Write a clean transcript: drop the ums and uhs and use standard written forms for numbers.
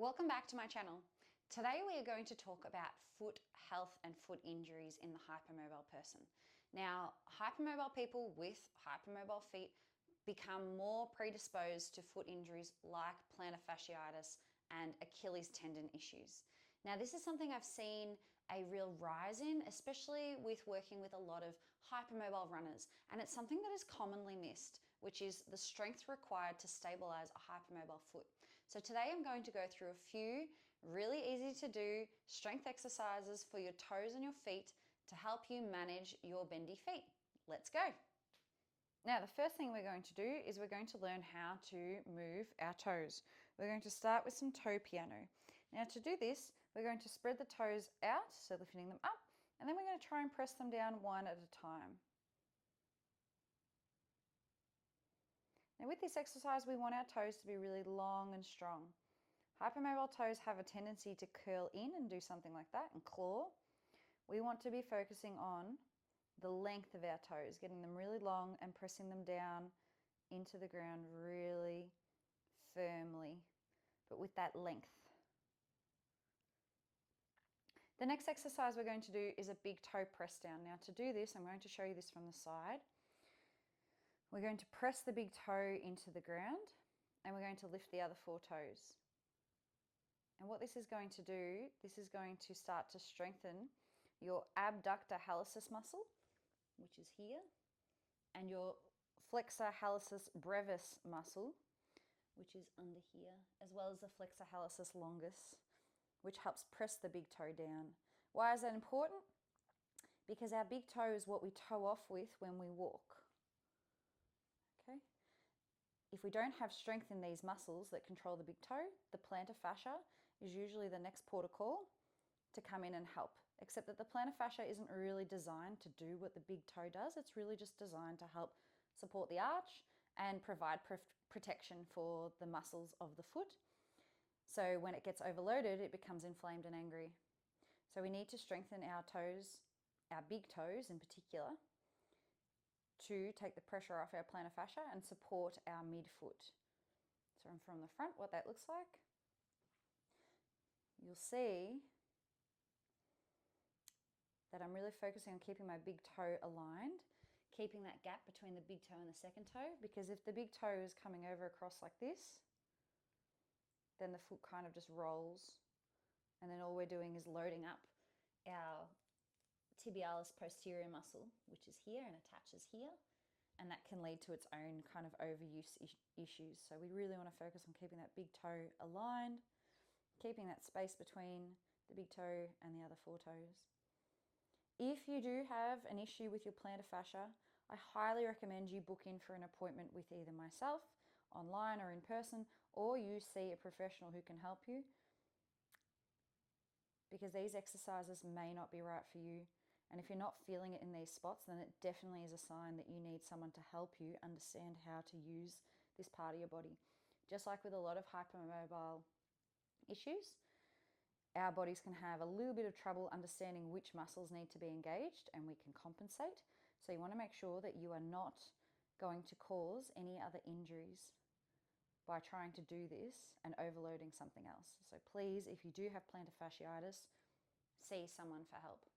Welcome back to my channel. Today we are going to talk about foot health and foot injuries in the hypermobile person. Now, hypermobile people with hypermobile feet become more predisposed to foot injuries like plantar fasciitis and Achilles tendon issues. Now, this is something I've seen a real rise in, especially with working with a lot of hypermobile runners, and it's something that is commonly missed, which is the strength required to stabilize a hypermobile foot. So today I'm going to go through a few really easy to do strength exercises for your toes and your feet to help you manage your bendy feet. Let's go. Now, the first thing we're going to do is we're going to learn how to move our toes. We're going to start with some toe piano. Now, to do this, we're going to spread the toes out, so lifting them up, and then we're going to try and press them down one at a time. Now, with this exercise, we want our toes to be really long and strong. Hypermobile toes have a tendency to curl in and do something like that and claw. We want to be focusing on the length of our toes, getting them really long and pressing them down into the ground really firmly, but with that length. The next exercise we're going to do is a big toe press down. Now, to do this, I'm going to show you this from the side. We're going to press the big toe into the ground and we're going to lift the other four toes. And what this is going to do, this is going to start to strengthen your abductor hallucis muscle, which is here, and your flexor hallucis brevis muscle, which is under here, as well as the flexor hallucis longus, which helps press the big toe down. Why is that important? Because our big toe is what we toe off with when we walk. Okay? If we don't have strength in these muscles that control the big toe, the plantar fascia is usually the next port of call to come in and help, except that the plantar fascia isn't really designed to do what the big toe does. It's really just designed to help support the arch and provide protection for the muscles of the foot. So when it gets overloaded, it becomes inflamed and angry. So we need to strengthen our toes, our big toes in particular, to take the pressure off our plantar fascia and support our midfoot. So from the front, what that looks like, you'll see that I'm really focusing on keeping my big toe aligned, keeping that gap between the big toe and the second toe, because if the big toe is coming over across like this, then the foot kind of just rolls, and then all we're doing is loading up our tibialis posterior muscle, which is here and attaches here, and that can lead to its own kind of overuse issues. So we really want to focus on keeping that big toe aligned, keeping that space between the big toe and the other four toes. If you do have an issue with your plantar fascia, I highly recommend you book in for an appointment with either myself, online or in person, or you see a professional who can help you, because these exercises may not be right for you. And if you're not feeling it in these spots, then it definitely is a sign that you need someone to help you understand how to use this part of your body. Just like with a lot of hypermobile issues, our bodies can have a little bit of trouble understanding which muscles need to be engaged, and we can compensate. So you want to make sure that you are not going to cause any other injuries by trying to do this and overloading something else. So please, if you do have plantar fasciitis, see someone for help.